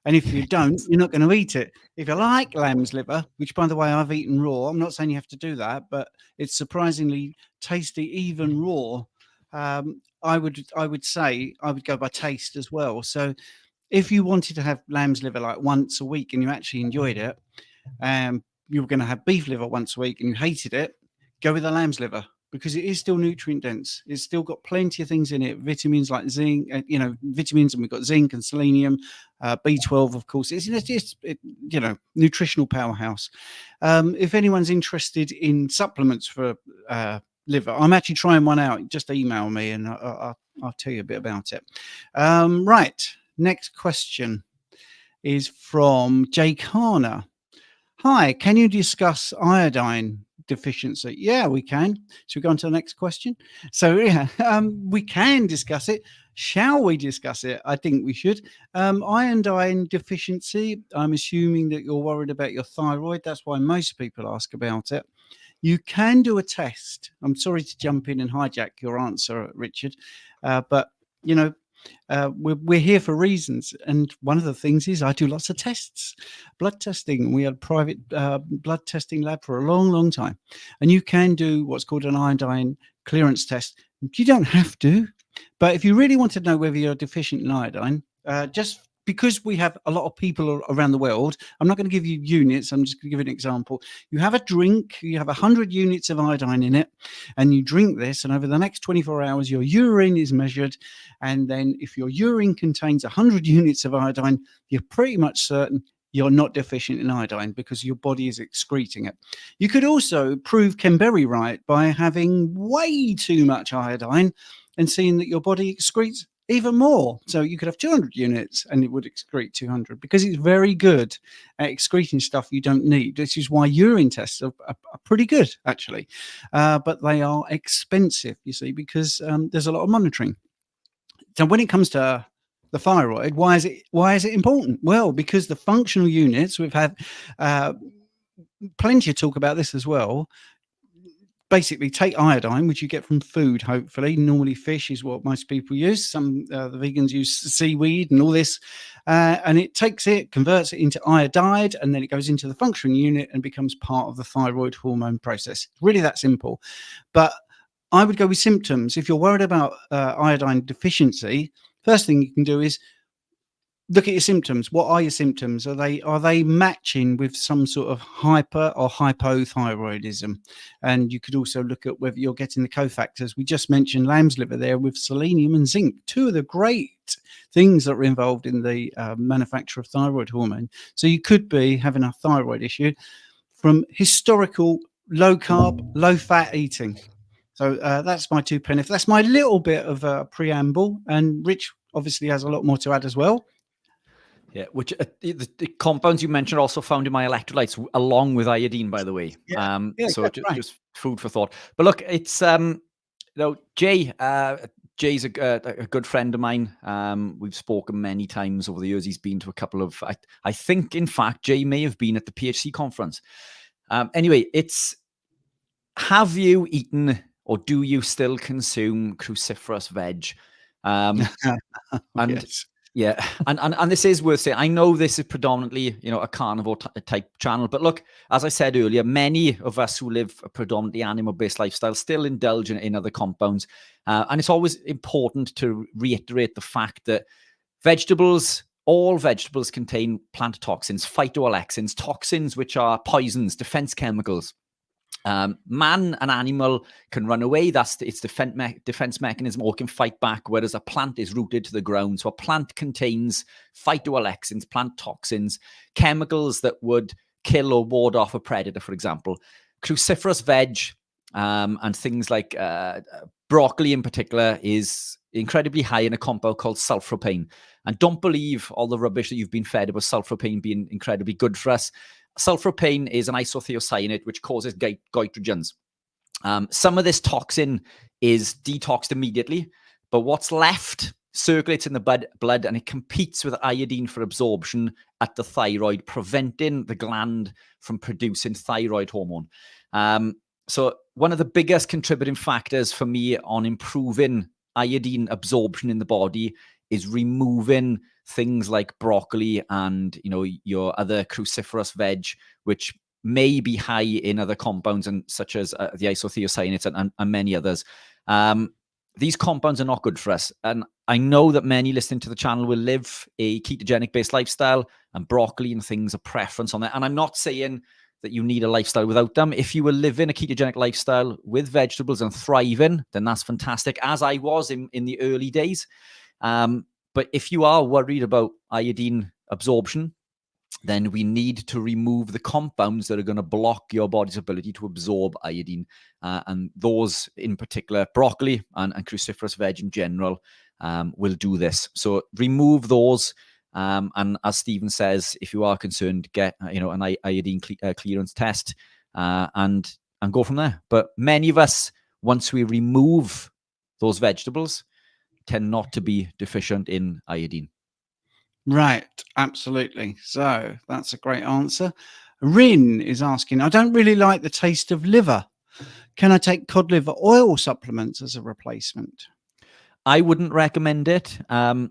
And if you don't, you're not going to eat it. If you like lamb's liver, which by the way I've eaten raw, I'm not saying you have to do that, but it's surprisingly tasty even raw. I would say I would go by taste as well. So if you wanted to have lamb's liver like once a week and you actually enjoyed it, you were going to have beef liver once a week and you hated it, go with the lamb's liver, because it is still nutrient dense. It's still got plenty of things in it, vitamins like zinc, vitamins, and we've got zinc and selenium, B12, of course. It's nutritional powerhouse. If anyone's interested in supplements for liver, I'm actually trying one out. Just email me and I'll tell you a bit about it. Right. Next question is from Jay Carner. Hi, can you discuss iodine deficiency? Yeah, we can. Should we go on to the next question? So yeah, we can discuss it. Shall we discuss it? I think we should. Iodine deficiency, I'm assuming that you're worried about your thyroid. That's why most people ask about it. You can do a test. I'm sorry to jump in and hijack your answer, Richard, but we're here for reasons, and one of the things is I do lots of tests, blood testing. We had a private blood testing lab for a long time, and you can do what's called an iodine clearance test. You don't have to, but if you really want to know whether you're deficient in iodine, just because we have a lot of people around the world, I'm not going to give you units. I'm just going to give you an example. You have a drink, you have 100 units of iodine in it, and you drink this, and over the next 24 hours, your urine is measured. And then if your urine contains 100 units of iodine, you're pretty much certain you're not deficient in iodine because your body is excreting it. You could also prove Kenberry right by having way too much iodine and seeing that your body excretes even more. So you could have 200 units and it would excrete 200 because it's very good at excreting stuff you don't need. This is why urine tests are pretty good, actually. But they are expensive, you see, because there's a lot of monitoring. So when it comes to the thyroid, why is it important? Well, because the functional units, we've had plenty of talk about this as well. Basically, take iodine, which you get from food, hopefully. Normally, fish is what most people use. Some the vegans use seaweed and all this. And it takes it, converts it into iodide, and then it goes into the functional unit and becomes part of the thyroid hormone process. Really that simple. But I would go with symptoms. If you're worried about iodine deficiency, first thing you can do is look at your symptoms. What are your symptoms? Are they matching with some sort of hyper or hypothyroidism? And you could also look at whether you're getting the cofactors. We just mentioned lamb's liver there with selenium and zinc, two of the great things that are involved in the manufacture of thyroid hormone. So you could be having a thyroid issue from historical low carb, low fat eating. So that's my 2 pence. That's my little bit of a preamble. And Rich obviously has a lot more to add as well. Yeah, which the compounds you mentioned are also found in my electrolytes, along with iodine, by the way. Yeah, so just food for thought. But look, it's Jay's a good friend of mine. We've spoken many times over the years. He's been to a couple of, I think, in fact, Jay may have been at the PHC conference. Anyway, have you eaten or do you still consume cruciferous veg? And yes. Yeah, and this is worth saying. I know this is predominantly, a carnivore type channel, but look, as I said earlier, many of us who live a predominantly animal-based lifestyle still indulge in other compounds, and it's always important to reiterate the fact that all vegetables contain plant toxins, phytoalexins, toxins which are poisons, defense chemicals. Man and animal can run away. That's its defense mechanism, or can fight back, whereas a plant is rooted to the ground. So a plant contains phytoalexins, plant toxins, chemicals that would kill or ward off a predator, for example. Cruciferous veg and things like broccoli in particular is incredibly high in a compound called sulforaphane. And don't believe all the rubbish that you've been fed about sulforaphane being incredibly good for us. Sulforaphane is an isothiocyanate which causes goitrogens. Some of this toxin is detoxed immediately, but what's left circulates in the blood and it competes with iodine for absorption at the thyroid, preventing the gland from producing thyroid hormone. So one of the biggest contributing factors for me on improving iodine absorption in the body is removing things like broccoli and your other cruciferous veg, which may be high in other compounds, and such as the isothiocyanates and many others. These compounds are not good for us. And I know that many listening to the channel will live a ketogenic-based lifestyle, and broccoli and things are preference on that. And I'm not saying that you need a lifestyle without them. If you were living a ketogenic lifestyle with vegetables and thriving, then that's fantastic, as I was in the early days. But if you are worried about iodine absorption, then we need to remove the compounds that are going to block your body's ability to absorb iodine. And those in particular, broccoli and cruciferous veg in general, will do this. So remove those. And as Stephen says, if you are concerned, get an iodine clearance test and go from there. But many of us, once we remove those vegetables, tend not to be deficient in iodine. Right, absolutely. So that's a great answer. Rin is asking, I don't really like the taste of liver. Can I take cod liver oil supplements as a replacement? I wouldn't recommend it. Let's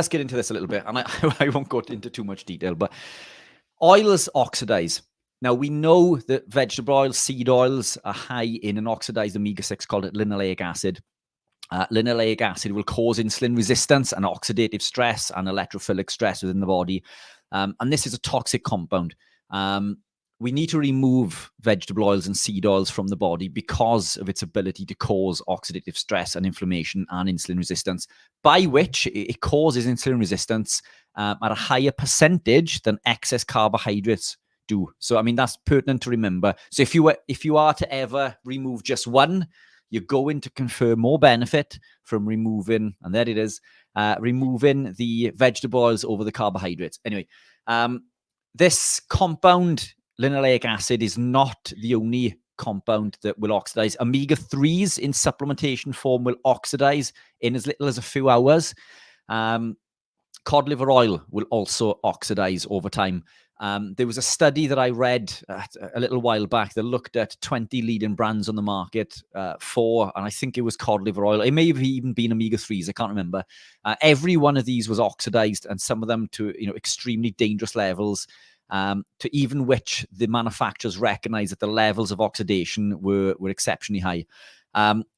get into this a little bit, and I won't go into too much detail, but oils oxidize. Now, we know that vegetable oils, seed oils are high in an oxidized omega-6 called linoleic acid. Linoleic acid will cause insulin resistance and oxidative stress and electrophilic stress within the body. And this is a toxic compound. We need to remove vegetable oils and seed oils from the body because of its ability to cause oxidative stress and inflammation and insulin resistance, by which it causes insulin resistance at a higher percentage than excess carbohydrates do. So, I mean, that's pertinent to remember. So if you are to ever remove just one, you're going to confer more benefit from removing, and there it is, removing the vegetable oils over the carbohydrates. Anyway, this compound, linoleic acid, is not the only compound that will oxidize. Omega-3s in supplementation form will oxidize in as little as a few hours. Cod liver oil will also oxidize over time. There was a study that I read a little while back that looked at 20 leading brands on the market and I think it was cod liver oil. It may have even been omega-3s. I can't remember. Every one of these was oxidized, and some of them to extremely dangerous levels, to even which the manufacturers recognized that the levels of oxidation were exceptionally high.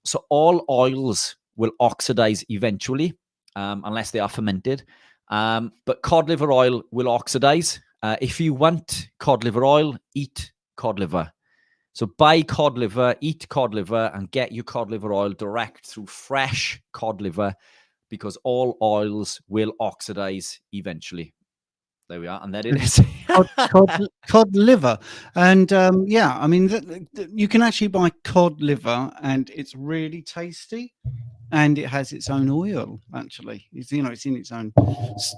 So all oils will oxidize eventually, unless they are fermented. But cod liver oil will oxidize. If you want cod liver oil, eat cod liver. So buy cod liver, eat cod liver, and get your cod liver oil direct through fresh cod liver, because all oils will oxidize eventually. There we are, and there it is. cod liver. And yeah, I mean, you can actually buy cod liver, and it's really tasty. And it has its own oil, actually. It's in its own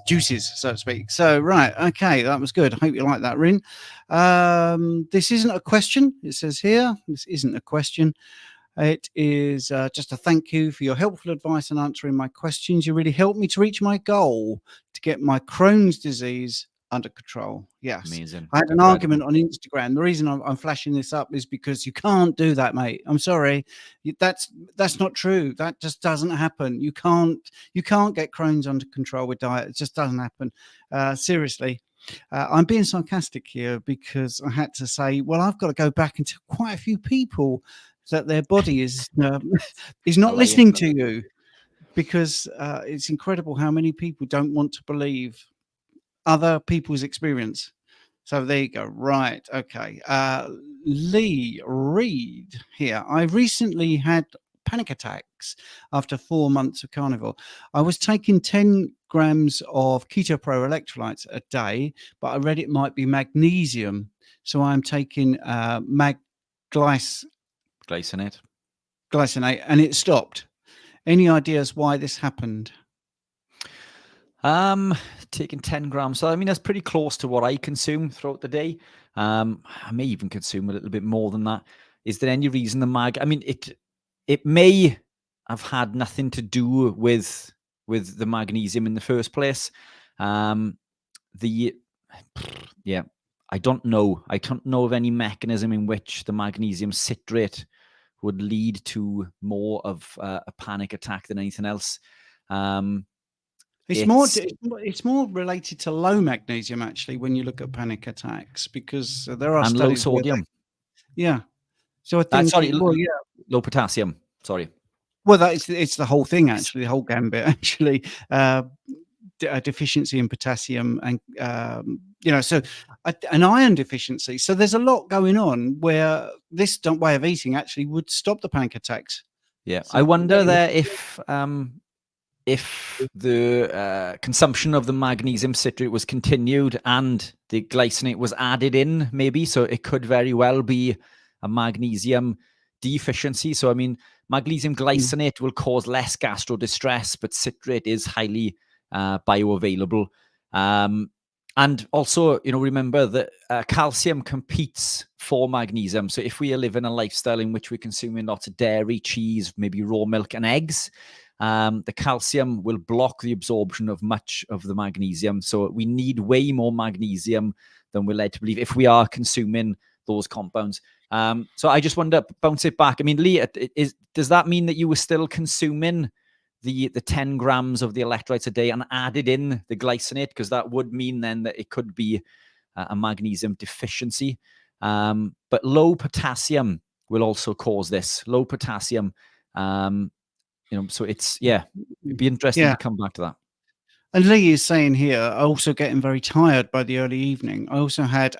juices, so to speak. So, right, okay, that was good. I hope you like that, Rin. This isn't a question. It says here, this isn't a question. It is just a thank you for your helpful advice and answering my questions. You really helped me to reach my goal to get my Crohn's disease under control. Yes. Amazing. I had an argument on Instagram. The reason I'm flashing this up is because you can't do that, mate. I'm sorry. That's not true. That just doesn't happen. You can't get Crohn's under control with diet. It just doesn't happen. Seriously. I'm being sarcastic here because I had to say, well, I've got to go back and tell quite a few people that their body is not listening to you, because it's incredible how many people don't want to believe other people's experience. So there you go. Right. Okay. Lee Reed here. I recently had panic attacks after 4 months of carnivore. I was taking 10 grams of Keto Pro electrolytes a day, but I read it might be magnesium. So I'm taking glycinate, and it stopped. Any ideas why this happened? Taking 10 grams. So I mean, that's pretty close to what I consume throughout the day. I may even consume a little bit more than that. Is there any reason the I mean, it may have had nothing to do with the magnesium in the first place. The yeah, I don't know. I don't know of any mechanism in which the magnesium citrate would lead to more of a panic attack than anything else. It's more It's it's more related to low magnesium actually when you look at panic attacks, because there are and low studies where they, sodium. yeah. So I think Sorry, it, well, yeah. low potassium. Sorry. Well, that is it's the whole thing Yes. actually, the whole gambit actually. A deficiency in potassium and so an iron deficiency. So there's a lot going on where this way of eating actually would stop the panic attacks. Yeah. So I wonder yeah, there if the consumption of the magnesium citrate was continued and the glycinate was added in, maybe. So it could very well be a magnesium deficiency. So, I mean, magnesium glycinate will cause less gastro distress, but citrate is highly bioavailable. And also, remember that calcium competes for magnesium. So if we live in a lifestyle in which we're consuming lots of dairy, cheese, maybe raw milk and eggs, the calcium will block the absorption of much of the magnesium. So we need way more magnesium than we're led to believe if we are consuming those compounds. So I just wonder, bounce it back. I mean, Lee, does that mean that you were still consuming the 10 grams of the electrolytes a day and added in the glycinate? Because that would mean then that it could be a magnesium deficiency. But low potassium will also cause this. Low potassium, so it'd be interesting yeah. to come back to that. And Lee is saying here, also getting very tired by the early evening. I also had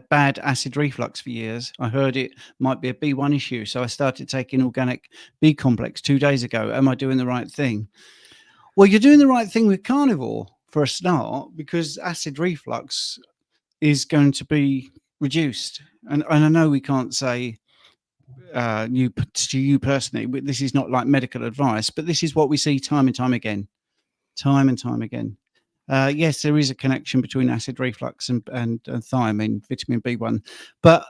bad acid reflux for years. I heard it might be a B1 issue, so I started taking organic B complex 2 days ago. Am I doing the right thing? Well, you're doing the right thing with carnivore for a start, because acid reflux is going to be reduced. And I know we can't say to you personally, this is not like medical advice, but this is what we see time and time again. Yes, there is a connection between acid reflux and thiamine, vitamin B1, but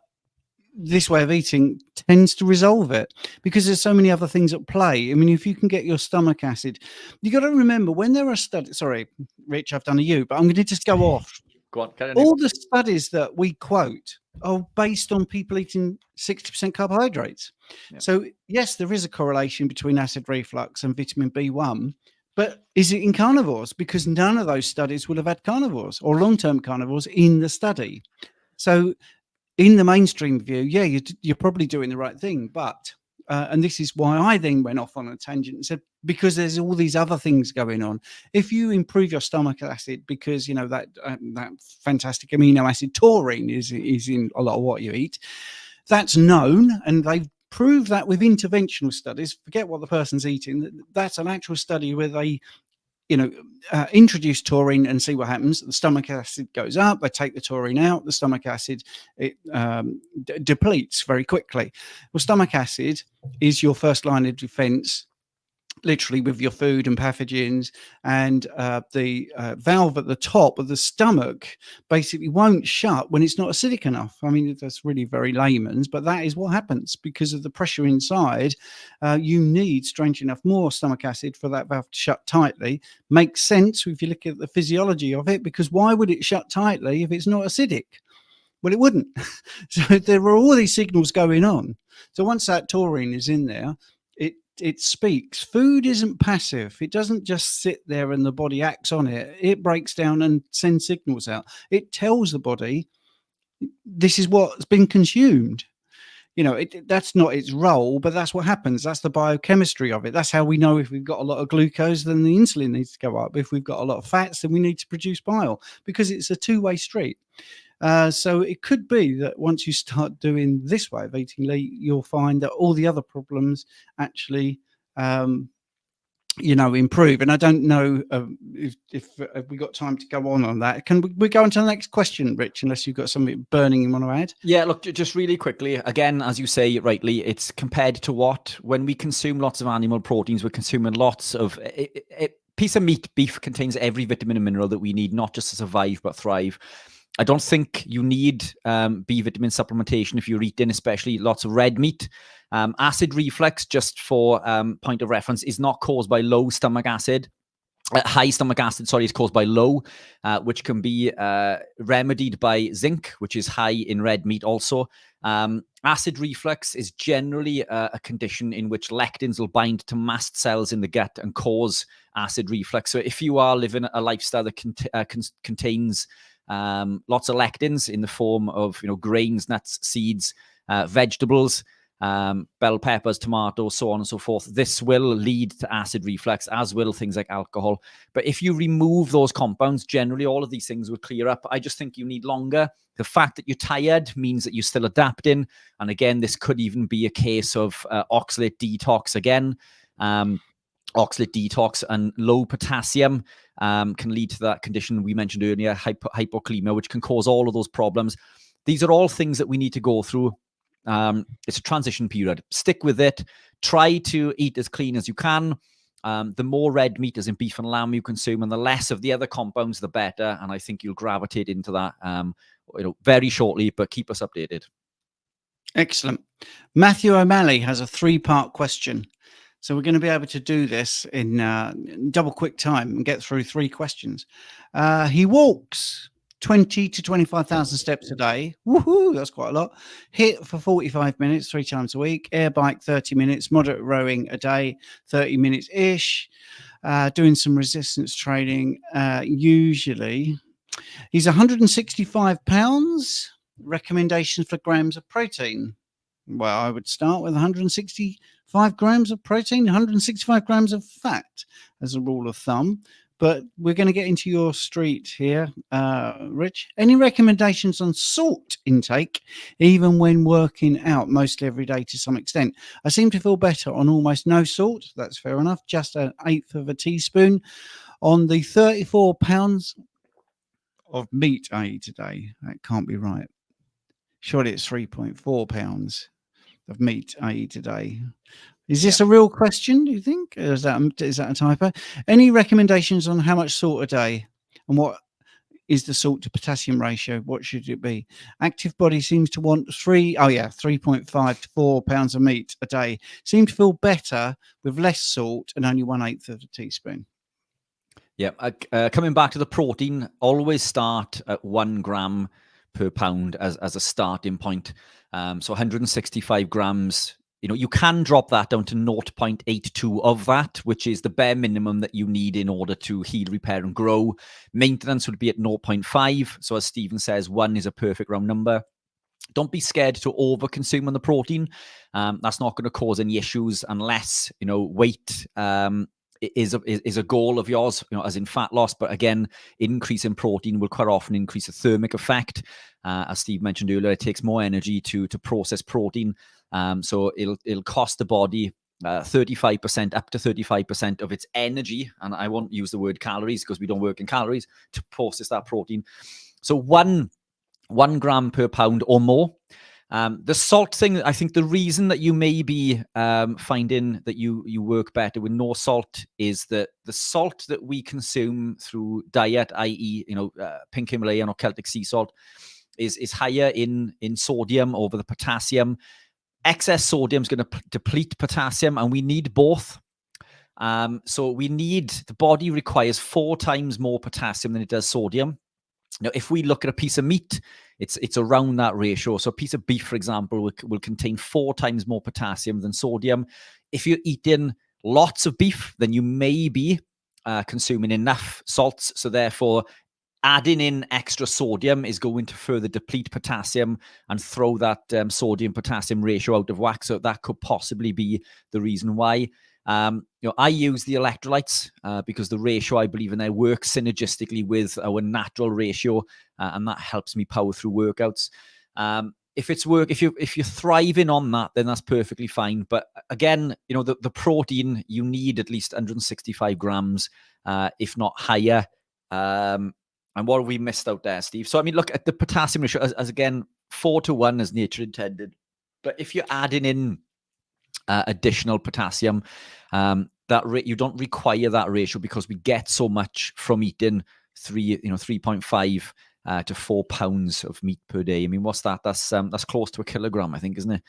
this way of eating tends to resolve it because there's so many other things at play. I mean, if you can get your stomach acid, you got to remember when there are studies. Sorry, Rich, I've done a you, but I'm going to just go off. Go on, carry on. All the studies that we quote are based on people eating 60% carbohydrates. Yeah. So yes, there is a correlation between acid reflux and vitamin B1. But is it in carnivores? Because none of those studies will have had carnivores or long-term carnivores in the study. So in the mainstream view, yeah, you're probably doing the right thing. But, and this is why I then went off on a tangent and said, because there's all these other things going on. If you improve your stomach acid, because, that fantastic amino acid taurine is in a lot of what you eat, that's known, and they've proved that with interventional studies. Forget what the person's eating. That's an actual study where they introduce taurine and see what happens. The stomach acid goes up. They take the taurine out. The stomach acid depletes very quickly. Well, stomach acid is your first line of defense, literally, with your food and pathogens, and the valve at the top of the stomach basically won't shut when it's not acidic enough. I mean, that's really very layman's, but that is what happens because of the pressure inside. You need, strange enough, more stomach acid for that valve to shut tightly. Makes sense if you look at the physiology of it, because why would it shut tightly if it's not acidic? Well, it wouldn't. So there are all these signals going on. So once that taurine is in there, it speaks. Food isn't passive. It doesn't just sit there and the body acts on it. It breaks down and sends signals out. It tells the body this is what's been consumed. That's not its role, but that's what happens. That's the biochemistry of it. That's how we know if we've got a lot of glucose, then the insulin needs to go up. If we've got a lot of fats, then we need to produce bile, because it's a two-way street. So it could be that once you start doing this way of eating, Lee, you'll find that all the other problems actually improve. And I don't know if we got time to go on that. Can we go on to the next question, Rich, unless you've got something burning you want to add? Yeah, look, just really quickly, again, as you say rightly, it's compared to what? When we consume lots of animal proteins, we're consuming lots of... A piece of meat, beef, contains every vitamin and mineral that we need, not just to survive, but thrive. I don't think you need B vitamin supplementation if you're eating, especially lots of red meat. Acid reflux, just for point of reference, is not caused by low stomach acid. High stomach acid, is caused by low, which can be remedied by zinc, which is high in red meat also. Acid reflux is generally a condition in which lectins will bind to mast cells in the gut and cause acid reflux. So if you are living a lifestyle that contains lots of lectins in the form of grains, nuts, seeds, vegetables, bell peppers, tomatoes, so on and so forth, this will lead to acid reflux, as will things like alcohol. But if you remove those compounds, generally all of these things will clear up. I just think you need longer. The fact that you're tired means that you're still adapting. And again, this could even be a case of oxalate detox again. Oxalate detox and low potassium can lead to that condition we mentioned earlier, hypokalemia, which can cause all of those problems. These are all things that we need to go through. It's a transition period. Stick with it. Try to eat as clean as you can. The more red meat, as in beef and lamb, you consume, and the less of the other compounds, the better. And I think you'll gravitate into that very shortly, but keep us updated. Excellent. Matthew O'Malley has a 3-part question. So we're going to be able to do this in double quick time and get through 3 questions. He walks 20 to 25,000 steps a day. Woohoo, that's quite a lot. HIIT for 45 minutes, 3 times a week. Air bike, 30 minutes. Moderate rowing a day, 30 minutes-ish. Doing some resistance training. Usually, he's 165 pounds. Recommendations for grams of protein. Well, I would start with 165 grams of protein, 165 grams of fat as a rule of thumb. But we're going to get into your street here, Rich. Any recommendations on salt intake, even when working out, mostly every day to some extent? I seem to feel better on almost no salt. That's fair enough. Just 1/8 of a teaspoon on the 34 pounds of meat I eat a day. That can't be right. Surely it's 3.4 pounds of meat I eat a day. Is this a real question, do you think? Or is that a typo? Any recommendations on how much salt a day and what is the salt to potassium ratio? What should it be? Active body seems to want 3.5 to 4 pounds of meat a day. Seem to feel better with less salt and only 1/8 of a teaspoon. Yeah, coming back to the protein, always start at 1 gram per pound as a starting point. So 165 grams, you can drop that down to 0.82 of that, which is the bare minimum that you need in order to heal, repair, and grow. Maintenance would be at 0.5. So as Stephen says, 1 is a perfect round number. Don't be scared to over-consume on the protein. That's not going to cause any issues unless, weight is a goal of yours, as in fat loss. But again, increase in protein will quite often increase the thermic effect. As Steve mentioned earlier, it takes more energy to process protein. So it'll cost the body 35%, up to 35% of its energy. And I won't use the word calories because we don't work in calories to process that protein. So 1 gram per pound or more. The salt thing, I think the reason that you may be finding that you work better with no salt is that the salt that we consume through diet, i.e., pink Himalayan or Celtic sea salt, is higher in sodium over the potassium. Excess sodium is going to deplete potassium, and we need both. So the body requires 4 times more potassium than it does sodium. Now, if we look at a piece of meat, it's around that ratio. So a piece of beef, for example, will contain 4 times more potassium than sodium. If you're eating lots of beef, then you may be consuming enough salts. So therefore, adding in extra sodium is going to further deplete potassium and throw that sodium-potassium ratio out of whack. So that could possibly be the reason why. I use the electrolytes because the ratio, I believe in there, works synergistically with our natural ratio, and that helps me power through workouts. if it's work, if you're thriving on that, then that's perfectly fine. But again, the protein, you need at least 165 grams, if not higher. And what have we missed out there, Steve? So I mean, look at the potassium ratio as again 4-1 as nature intended. But if you're adding in additional potassium, you don't require that ratio, because we get so much from eating 3.5 to 4 pounds of meat per day. I mean, what's that? That's close to a kilogram, I think, isn't it?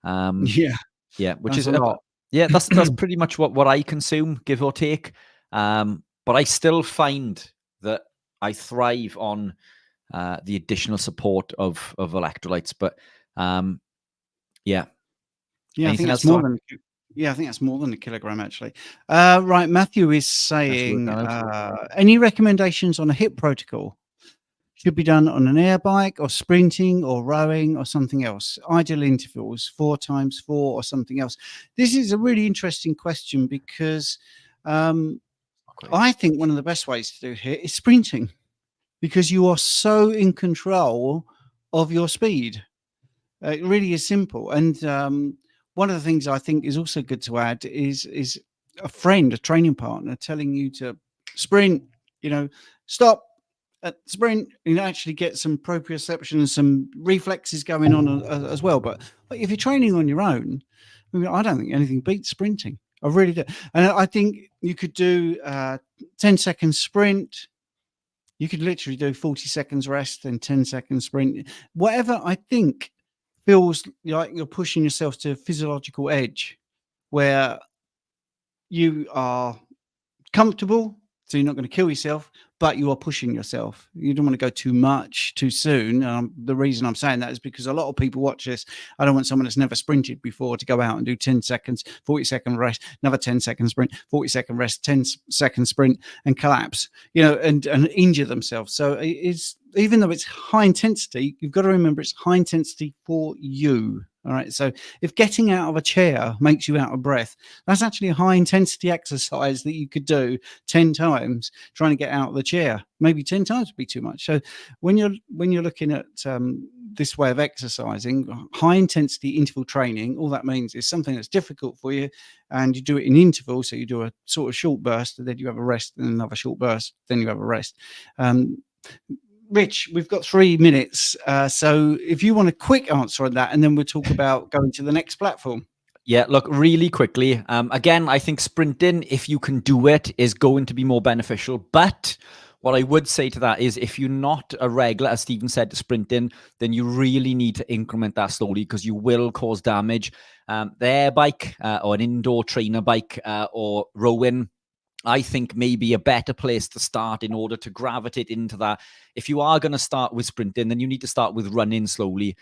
Yeah, Yeah, which that's is a lot. Yeah, that's pretty much what I consume, give or take. But I still find that I thrive on the additional support of electrolytes. But yeah. Yeah, I think Anything that's else to more add? than. Yeah, I think that's more than a kilogram actually. Right, Matthew is Let's work saying, that out. any recommendations on a HIIT protocol? Should be done on an air bike or sprinting or rowing or something else. Ideal intervals, 4x4 or something else. This is a really interesting question because I think one of the best ways to do HIIT is sprinting, because you are so in control of your speed. It really is simple. And one of the things I think is also good to add is a friend, a training partner, telling you to sprint, stop, sprint, actually get some proprioception and some reflexes going on as well. But if you're training on your own, I mean, I don't think anything beats sprinting. I really do. And I think you could do 10-second sprint. You could literally do 40 seconds rest and 10-second sprint. Whatever I think feels like you're pushing yourself to a physiological edge where you are comfortable, so you're not going to kill yourself, but you are pushing yourself. You don't want to go too much too soon. The reason I'm saying that is because a lot of people watch this. I don't want someone that's never sprinted before to go out and do 10 seconds, 40-second rest, another 10-second sprint, 40-second rest, 10-second sprint, and collapse, and injure themselves. So it's, even though it's high intensity, you've got to remember it's high intensity for you. All right. So if getting out of a chair makes you out of breath, that's actually a high intensity exercise that you could do 10 times trying to get out of the chair. Maybe 10 times would be too much. So when you're looking at this way of exercising, high intensity interval training, all that means is something that's difficult for you, and you do it in intervals. So you do a sort of short burst, and then you have a rest, and another short burst, then you have a rest. Rich, we've got 3 minutes. So if you want a quick answer on that, and then we'll talk about going to the next platform. Yeah, look, really quickly. Again, I think sprinting, if you can do it, is going to be more beneficial. But what I would say to that is, if you're not a regular, as Stephen said, to sprinting, then you really need to increment that slowly, because you will cause damage. The air bike or an indoor trainer bike or rowing, I think, maybe a better place to start in order to gravitate into that. If you are going to start with sprinting, then you need to start with running slowly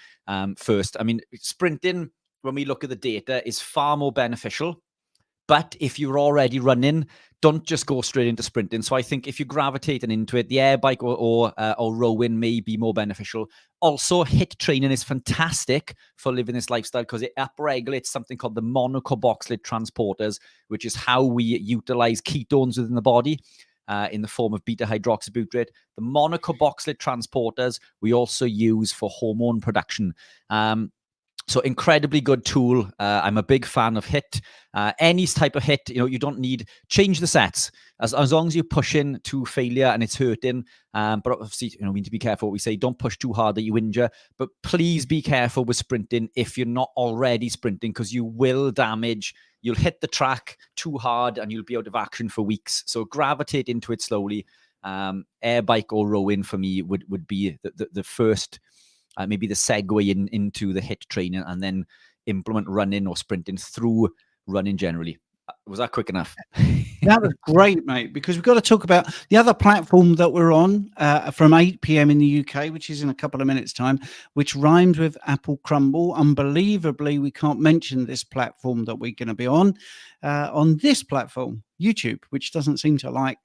first. I mean, sprinting, when we look at the data, is far more beneficial. But if you're already running, don't just go straight into sprinting. So I think if you're gravitating into it, the air bike or rowing may be more beneficial. Also, HIIT training is fantastic for living this lifestyle, because it upregulates something called the monocarboxylate transporters, which is how we utilize ketones within the body in the form of beta-hydroxybutyrate. The monocarboxylate transporters we also use for hormone production. So incredibly good tool. I'm a big fan of HIIT. Any type of HIIT, you don't need, change the sets. As long as you're pushing to failure and it's hurting. But obviously, we need to be careful what we say. Don't push too hard that you injure. But please be careful with sprinting if you're not already sprinting, because you will damage. You'll hit the track too hard and you'll be out of action for weeks. So gravitate into it slowly. Air bike or rowing for me would be the first, maybe the segue into the HIIT training, and then implement running or sprinting through running generally. Was that quick enough? That was great, mate, because we've got to talk about the other platform that we're on from 8 p.m. in the UK, which is in a couple of minutes' time, which rhymes with Apple Crumble. Unbelievably, we can't mention this platform that we're going to be on this platform, YouTube, which doesn't seem to like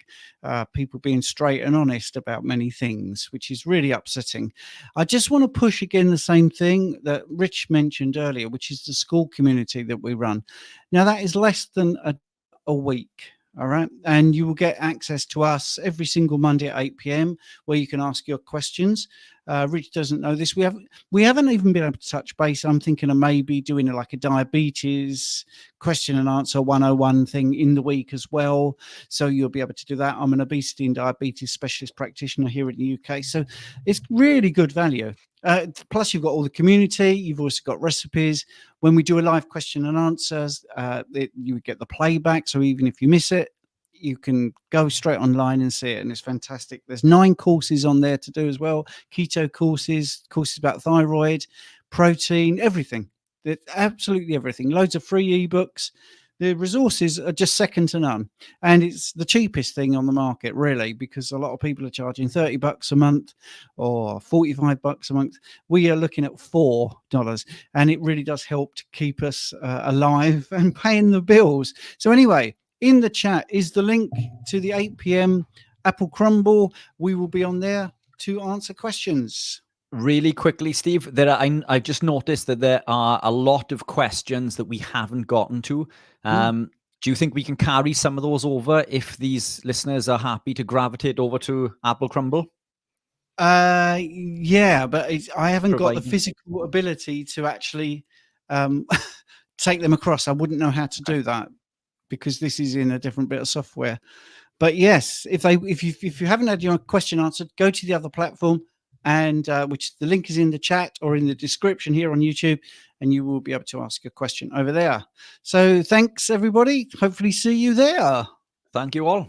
people being straight and honest about many things, which is really upsetting. I just want to push again the same thing that Rich mentioned earlier, which is the school community that we run. Now, that is less than a week. All right. And you will get access to us every single Monday at 8 p.m. where you can ask your questions. Rich doesn't know this. We haven't even been able to touch base. I'm thinking of maybe doing like a diabetes question and answer 101 thing in the week as well. So you'll be able to do that. I'm an obesity and diabetes specialist practitioner here in the UK. So it's really good value. Plus, you've got all the community. You've also got recipes. When we do a live question and answers, you get the playback. So even if you miss it, you can go straight online and see it, and it's fantastic. There's 9 courses on there to do as well. Keto courses about thyroid, protein, everything. Absolutely everything. Loads of free ebooks. The resources are just second to none, and it's the cheapest thing on the market, really, because a lot of people are charging $30 a month or $45 a month. We are looking at $4, and it really does help to keep us alive and paying the bills. So anyway, in the chat is the link to the 8 p.m. Apple Crumble. We will be on there to answer questions. Really quickly, Steve, I've just noticed that there are a lot of questions that we haven't gotten to. Do you think we can carry some of those over if these listeners are happy to gravitate over to Apple Crumble? Yeah, but I haven't got the physical ability to actually take them across. I wouldn't know how to do that because this is in a different bit of software. But yes, if you haven't had your question answered, go to the other platform, and which the link is in the chat or in the description here on YouTube, and you will be able to ask a question over there. So thanks, everybody. Hopefully see you there. Thank you all.